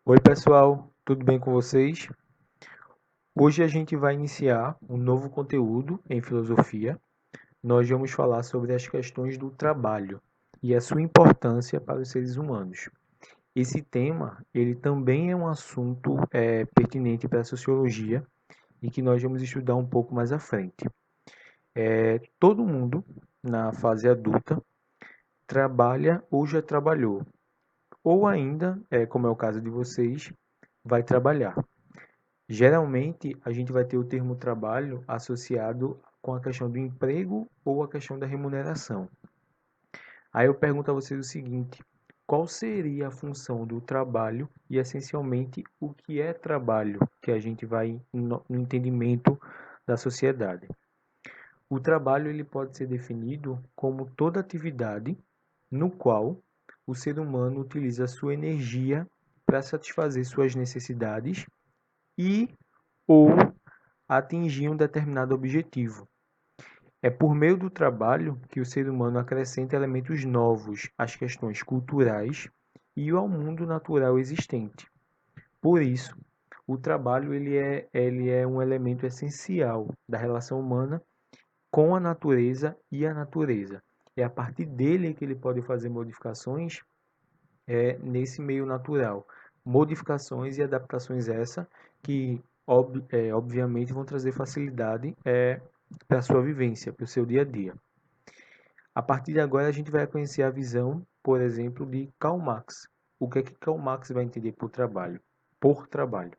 Oi, pessoal, tudo bem com vocês? Hoje a gente vai iniciar um novo conteúdo em filosofia. Nós vamos falar sobre as questões do trabalho e a sua importância para os seres humanos. Esse tema, ele também é um assunto pertinente para a sociologia e que nós vamos estudar um pouco mais à frente. Todo mundo, na fase adulta, trabalha ou já trabalhou, ou ainda, como é o caso de vocês, vai trabalhar. Geralmente, a gente vai ter o termo trabalho associado com a questão do emprego ou a questão da remuneração. Aí eu pergunto a vocês o seguinte: qual seria a função do trabalho e, essencialmente, o que é trabalho, que a gente vai no entendimento da sociedade? O trabalho ele pode ser definido como toda atividade no qual o ser humano utiliza a sua energia para satisfazer suas necessidades e ou atingir um determinado objetivo. É por meio do trabalho que o ser humano acrescenta elementos novos às questões culturais e ao mundo natural existente. Por isso, o trabalho ele é um elemento essencial da relação humana com a natureza e a natureza. É a partir dele que ele pode fazer modificações nesse meio natural. Modificações e adaptações essa que obviamente vão trazer facilidade para a sua vivência, para o seu dia a dia. A partir de agora a gente vai conhecer a visão, por exemplo, de Karl Marx. O que é que Karl Marx vai entender por trabalho? Por trabalho.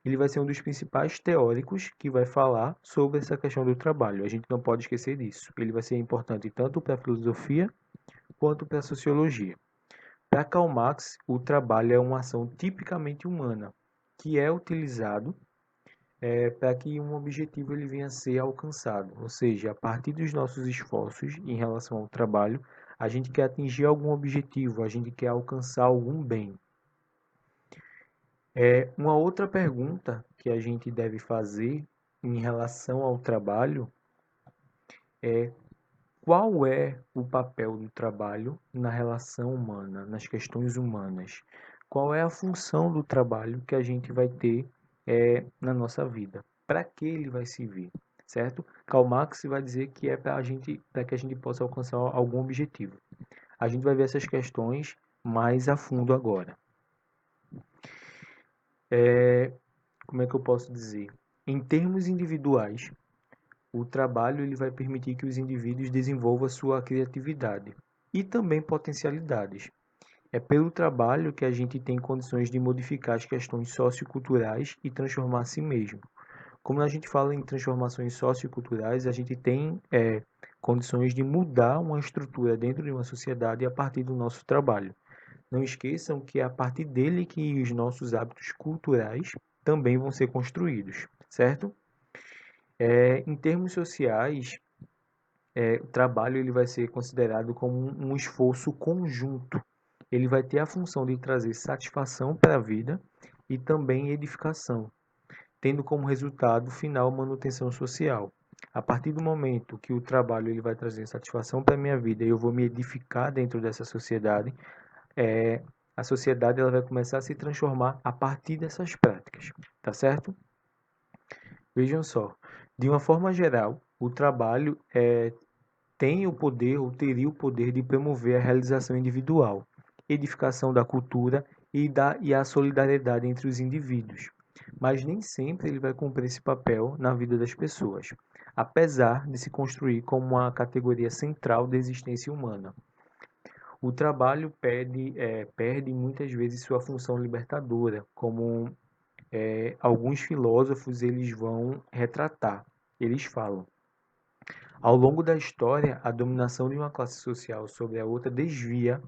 Ele vai ser um dos principais teóricos que vai falar sobre essa questão do trabalho. A gente não pode esquecer disso. Ele vai ser importante tanto para a filosofia quanto para a sociologia. Para Karl Marx, o trabalho é uma ação tipicamente humana, que é utilizado para que um objetivo ele venha a ser alcançado. Ou seja, a partir dos nossos esforços em relação ao trabalho, a gente quer atingir algum objetivo, a gente quer alcançar algum bem. Uma outra pergunta que a gente deve fazer em relação ao trabalho é qual é o papel do trabalho na relação humana, nas questões humanas? Qual é a função do trabalho que a gente vai ter na nossa vida? Para que ele vai servir? Certo? Karl Marx vai dizer que é para que a gente possa alcançar algum objetivo. A gente vai ver essas questões mais a fundo agora. Como é que eu posso dizer? Em termos individuais, o trabalho ele vai permitir que os indivíduos desenvolvam sua criatividade e também potencialidades. É pelo trabalho que a gente tem condições de modificar as questões socioculturais e transformar a si mesmo. Como a gente fala em transformações socioculturais, a gente tem condições de mudar uma estrutura dentro de uma sociedade a partir do nosso trabalho. Não esqueçam que é a partir dele que os nossos hábitos culturais também vão ser construídos, certo? Em termos sociais, o trabalho ele vai ser considerado como um esforço conjunto. Ele vai ter a função de trazer satisfação para a vida e também edificação, tendo como resultado final manutenção social. A partir do momento que o trabalho ele vai trazer satisfação para a minha vida e eu vou me edificar dentro dessa sociedade, a sociedade ela vai começar a se transformar a partir dessas práticas, tá certo? Vejam só, de uma forma geral, o trabalho tem o poder ou teria o poder de promover a realização individual, edificação da cultura e a solidariedade entre os indivíduos. Mas nem sempre ele vai cumprir esse papel na vida das pessoas, apesar de se construir como uma categoria central da existência humana. O trabalho perde muitas vezes sua função libertadora, como alguns filósofos eles vão retratar. Eles falam: ao longo da história, a dominação de uma classe social sobre a outra desvia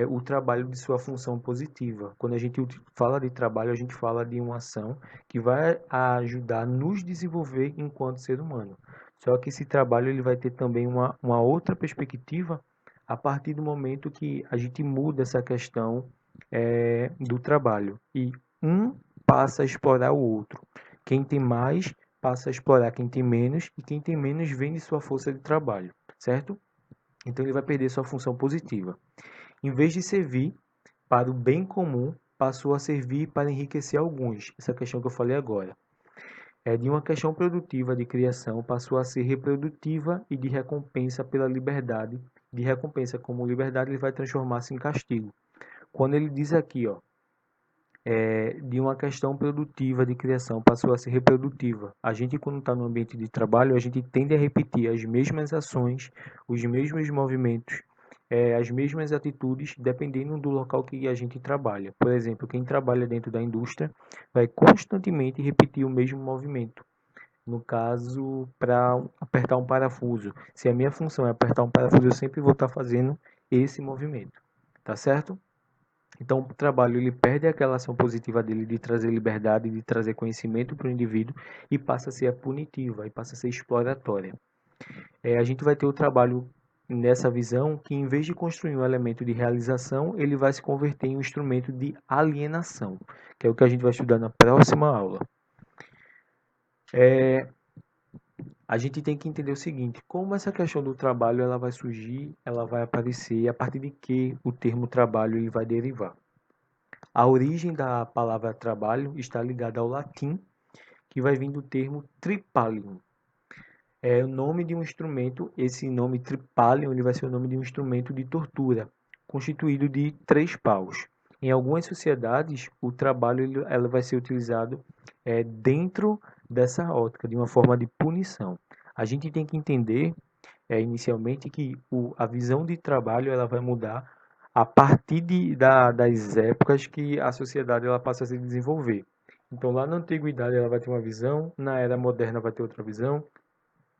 o trabalho de sua função positiva. Quando a gente fala de trabalho, a gente fala de uma ação que vai ajudar a nos desenvolver enquanto ser humano. Só que esse trabalho ele vai ter também uma outra perspectiva a partir do momento que a gente muda essa questão do trabalho e um passa a explorar o outro. Quem tem mais passa a explorar quem tem menos e quem tem menos vende sua força de trabalho, certo? Então ele vai perder sua função positiva. Em vez de servir para o bem comum, passou a servir para enriquecer alguns, essa questão que eu falei agora. De uma questão produtiva de criação passou a ser reprodutiva e de recompensa pela liberdade. De recompensa como liberdade, ele vai transformar-se em castigo. Quando ele diz aqui, ó, de uma questão produtiva de criação passou a ser reprodutiva. A gente, quando está no ambiente de trabalho, a gente tende a repetir as mesmas ações, os mesmos movimentos, as mesmas atitudes, dependendo do local que a gente trabalha. Por exemplo, quem trabalha dentro da indústria vai constantemente repetir o mesmo movimento. No caso, para apertar um parafuso. Se a minha função é apertar um parafuso, eu sempre vou estar fazendo esse movimento. Tá certo? Então, o trabalho ele perde aquela ação positiva dele de trazer liberdade, de trazer conhecimento para o indivíduo e passa a ser punitiva, e passa a ser exploratória. A gente vai ter o trabalho nessa visão que, em vez de construir um elemento de realização, ele vai se converter em um instrumento de alienação, que é o que a gente vai estudar na próxima aula. A gente tem que entender o seguinte, como essa questão do trabalho ela vai surgir, ela vai aparecer, a partir de que o termo trabalho ele vai derivar. A origem da palavra trabalho está ligada ao latim, que vai vir do termo tripalium. É o nome de um instrumento, esse nome tripalium ele vai ser o nome de um instrumento de tortura, constituído de 3 paus. Em algumas sociedades, o trabalho ela vai ser utilizado dentro dessa ótica, de uma forma de punição. A gente tem que entender, inicialmente, que a visão de trabalho ela vai mudar a partir das épocas que a sociedade ela passa a se desenvolver. Então, lá na antiguidade ela vai ter uma visão, na era moderna vai ter outra visão,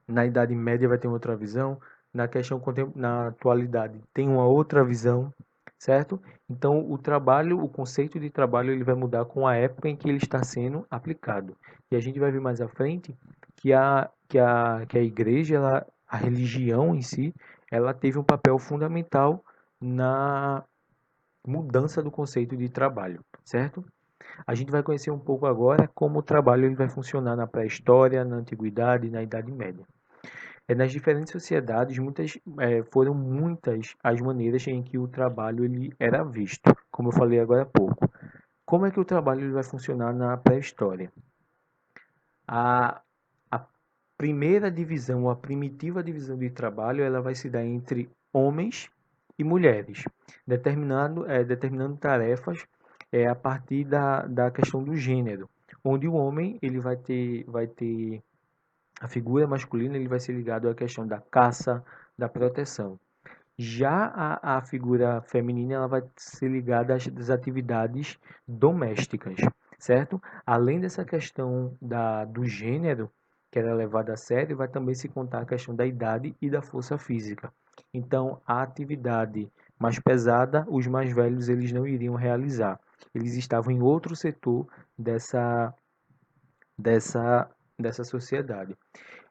na Idade Média vai ter outra visão, na atualidade tem uma outra visão, certo? Então, o conceito de trabalho ele vai mudar com a época em que ele está sendo aplicado. E a gente vai ver mais à frente que a igreja, a religião em si, ela teve um papel fundamental na mudança do conceito de trabalho, certo? A gente vai conhecer um pouco agora como o trabalho ele vai funcionar na pré-história, na antiguidade e na Idade Média. Nas diferentes sociedades, foram muitas as maneiras em que o trabalho ele era visto, como eu falei agora há pouco. Como é que o trabalho ele vai funcionar na pré-história? A primeira divisão, a primitiva divisão de trabalho, ela vai se dar entre homens e mulheres, determinando tarefas a partir da questão do gênero, onde o homem ele vai ter a figura masculina ele vai ser ligado à questão da caça, da proteção. Já a figura feminina ela vai ser ligada às atividades domésticas, certo? Além dessa questão do gênero, que era levada a sério, vai também se contar a questão da idade e da força física. Então, a atividade mais pesada, os mais velhos eles não iriam realizar. Eles estavam em outro setor dessa sociedade.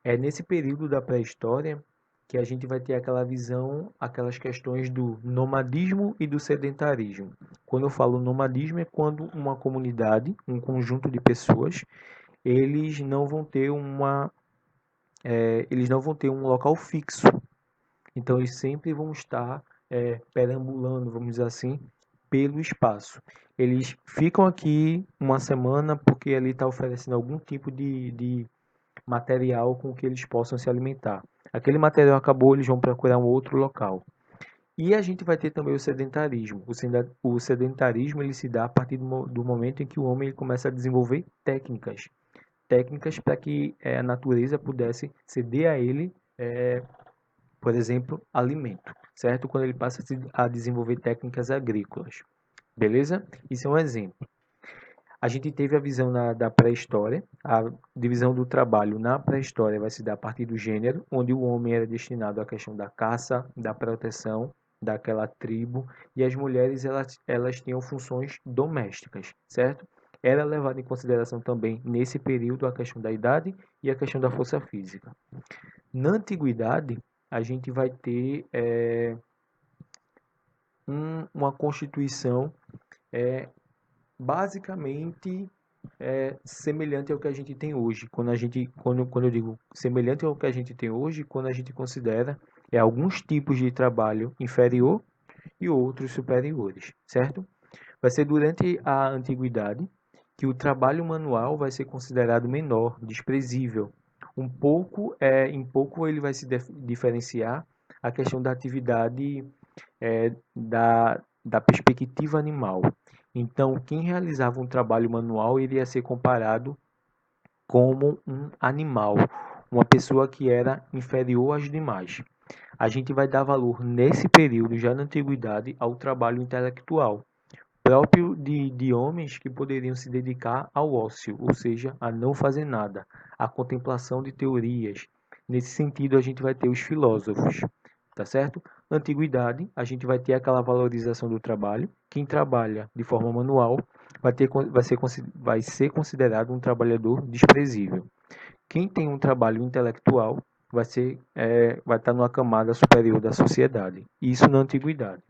É nesse período da pré-história que a gente vai ter aquela visão, aquelas questões do nomadismo e do sedentarismo. Quando eu falo nomadismo é quando uma comunidade, um conjunto de pessoas, eles não vão ter eles não vão ter um local fixo. Então eles sempre vão estar perambulando, vamos dizer assim, pelo espaço. Eles ficam aqui uma semana porque ali está oferecendo algum tipo de material com que eles possam se alimentar. Aquele material acabou, eles vão procurar um outro local. E a gente vai ter também o sedentarismo. O sedentarismo ele se dá a partir do momento em que o homem ele começa a desenvolver técnicas para que a natureza pudesse ceder a ele, por exemplo, alimento, certo? Quando ele passa a desenvolver técnicas agrícolas. Beleza? Isso é um exemplo. A gente teve a visão da pré-história, a divisão do trabalho na pré-história vai se dar a partir do gênero, onde o homem era destinado à questão da caça, da proteção daquela tribo, e as mulheres elas tinham funções domésticas, certo? Era levado em consideração também nesse período a questão da idade e a questão da força física. Na antiguidade, a gente vai ter uma constituição basicamente semelhante ao que a gente tem hoje. Quando eu digo semelhante ao que a gente tem hoje, quando a gente considera alguns tipos de trabalho inferior e outros superiores, certo? Vai ser durante a antiguidade que o trabalho manual vai ser considerado menor, desprezível. Em pouco ele vai se diferenciar a questão da atividade da perspectiva animal. Então, quem realizava um trabalho manual iria ser comparado como um animal, uma pessoa que era inferior às demais. A gente vai dar valor nesse período, já na antiguidade, ao trabalho intelectual, próprio de homens que poderiam se dedicar ao ócio, ou seja, a não fazer nada, à contemplação de teorias. Nesse sentido, a gente vai ter os filósofos, tá certo? Na antiguidade, a gente vai ter aquela valorização do trabalho. Quem trabalha de forma manual vai ser considerado um trabalhador desprezível. Quem tem um trabalho intelectual vai estar numa camada superior da sociedade. Isso na antiguidade.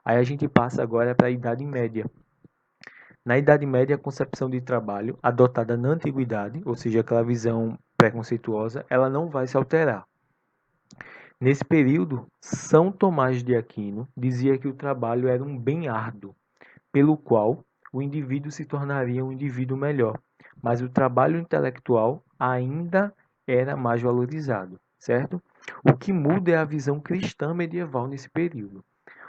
Aí a gente passa agora para a Idade Média. Na Idade Média, a concepção de trabalho adotada na antiguidade, ou seja, aquela visão preconceituosa, ela não vai se alterar. Nesse período, São Tomás de Aquino dizia que o trabalho era um bem árduo, pelo qual o indivíduo se tornaria um indivíduo melhor, mas o trabalho intelectual ainda era mais valorizado, certo? O que muda é a visão cristã medieval nesse período.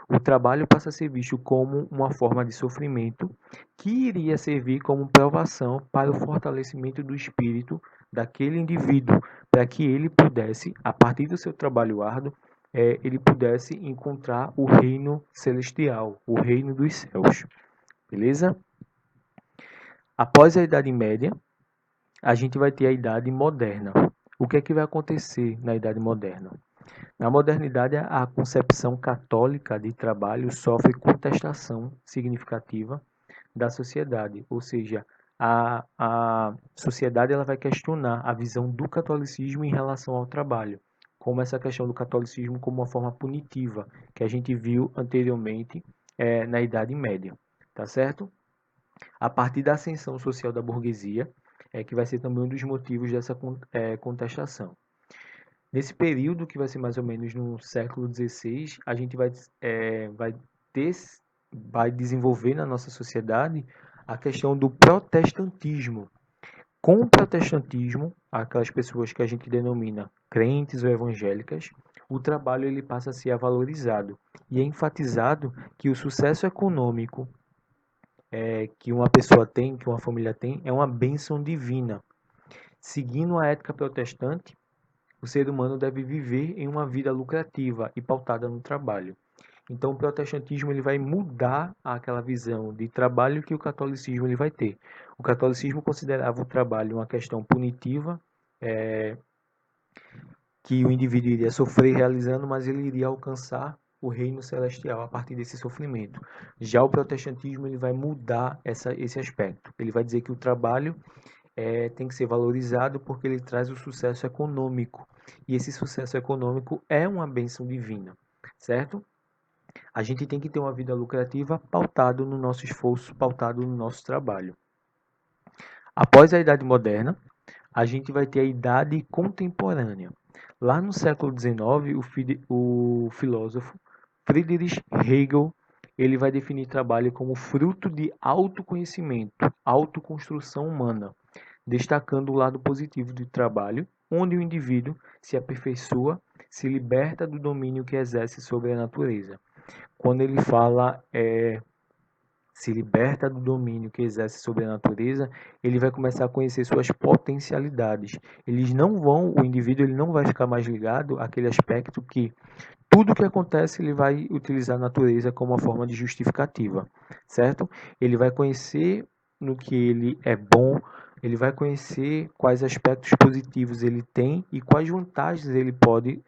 O trabalho passa a ser visto como uma forma de sofrimento que iria servir como provação para o fortalecimento do espírito daquele indivíduo, para que ele pudesse, a partir do seu trabalho árduo, ele pudesse encontrar o reino celestial, o reino dos céus. Beleza? Após a Idade Média, a gente vai ter a Idade Moderna. O que é que vai acontecer na Idade Moderna? Na modernidade, a concepção católica de trabalho sofre contestação significativa da sociedade, ou seja, a sociedade ela vai questionar a visão do catolicismo em relação ao trabalho, como essa questão do catolicismo como uma forma punitiva, que a gente viu anteriormente na Idade Média, tá certo? A partir da ascensão social da burguesia, que vai ser também um dos motivos dessa contestação. Nesse período, que vai ser mais ou menos no século XVI, a gente ter, vai desenvolver na nossa sociedade a questão do protestantismo. Com o protestantismo, aquelas pessoas que a gente denomina crentes ou evangélicas, o trabalho ele passa a ser valorizado e é enfatizado que o sucesso econômico que uma pessoa tem, que uma família tem, é uma bênção divina. Seguindo a ética protestante, o ser humano deve viver em uma vida lucrativa e pautada no trabalho. Então, o protestantismo ele vai mudar aquela visão de trabalho que o catolicismo ele vai ter. O catolicismo considerava o trabalho uma questão punitiva, que o indivíduo iria sofrer realizando, mas ele iria alcançar o reino celestial a partir desse sofrimento. Já o protestantismo ele vai mudar esse aspecto. Ele vai dizer que o trabalho tem que ser valorizado porque ele traz o sucesso econômico. E esse sucesso econômico é uma bênção divina, certo? A gente tem que ter uma vida lucrativa pautado no nosso esforço, pautado no nosso trabalho. Após a Idade Moderna, a gente vai ter a Idade Contemporânea. Lá no século XIX, o filósofo Friedrich Hegel ele vai definir trabalho como fruto de autoconhecimento, autoconstrução humana, destacando o lado positivo do trabalho, onde o indivíduo se aperfeiçoa, se liberta do domínio que exerce sobre a natureza. Quando ele fala se liberta do domínio que exerce sobre a natureza, ele vai começar a conhecer suas potencialidades. O indivíduo ele não vai ficar mais ligado àquele aspecto que tudo que acontece ele vai utilizar a natureza como uma forma de justificativa, certo? Ele vai conhecer no que ele é bom, ele vai conhecer quais aspectos positivos ele tem e quais vantagens ele pode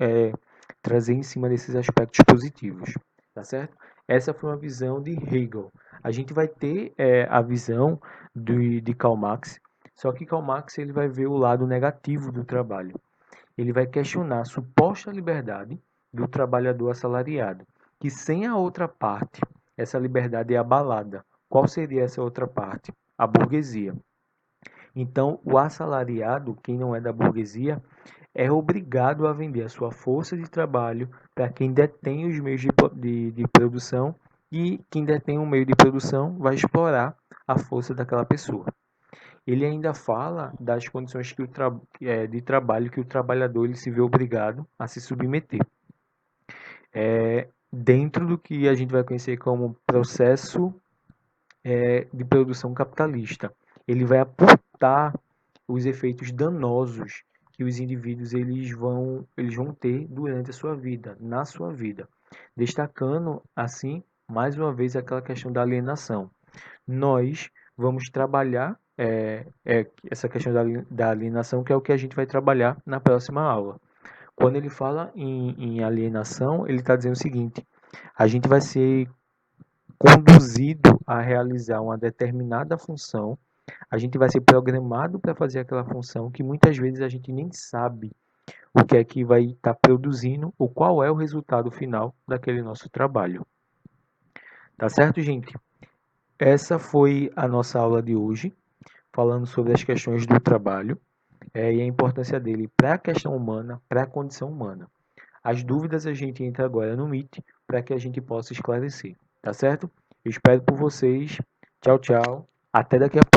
trazer em cima desses aspectos positivos, tá certo? Essa foi uma visão de Hegel. A gente vai ter a visão de Karl Marx, só que Karl Marx ele vai ver o lado negativo do trabalho. Ele vai questionar a suposta liberdade do trabalhador assalariado, que sem a outra parte, essa liberdade é abalada. Qual seria essa outra parte? A burguesia. Então, o assalariado, quem não é da burguesia, é obrigado a vender a sua força de trabalho para quem detém os meios de produção e quem detém um meio de produção vai explorar a força daquela pessoa. Ele ainda fala das condições de trabalho que o trabalhador ele se vê obrigado a se submeter. Dentro do que a gente vai conhecer como processo de produção capitalista. Ele vai apontar os efeitos danosos que os indivíduos eles vão ter durante a sua vida, na sua vida. Destacando, assim, mais uma vez aquela questão da alienação. Nós vamos trabalhar essa questão da alienação, que é o que a gente vai trabalhar na próxima aula. Quando ele fala em alienação, ele está dizendo o seguinte: a gente vai ser conduzido a realizar uma determinada função, a gente vai ser programado para fazer aquela função que muitas vezes a gente nem sabe o que é que vai estar produzindo ou qual é o resultado final daquele nosso trabalho. Tá certo, gente? Essa foi a nossa aula de hoje, falando sobre as questões do trabalho e a importância dele para a questão humana, para a condição humana. As dúvidas a gente entra agora no Meet para que a gente possa esclarecer, tá certo? Eu espero por vocês. Tchau, tchau. Até daqui a pouco.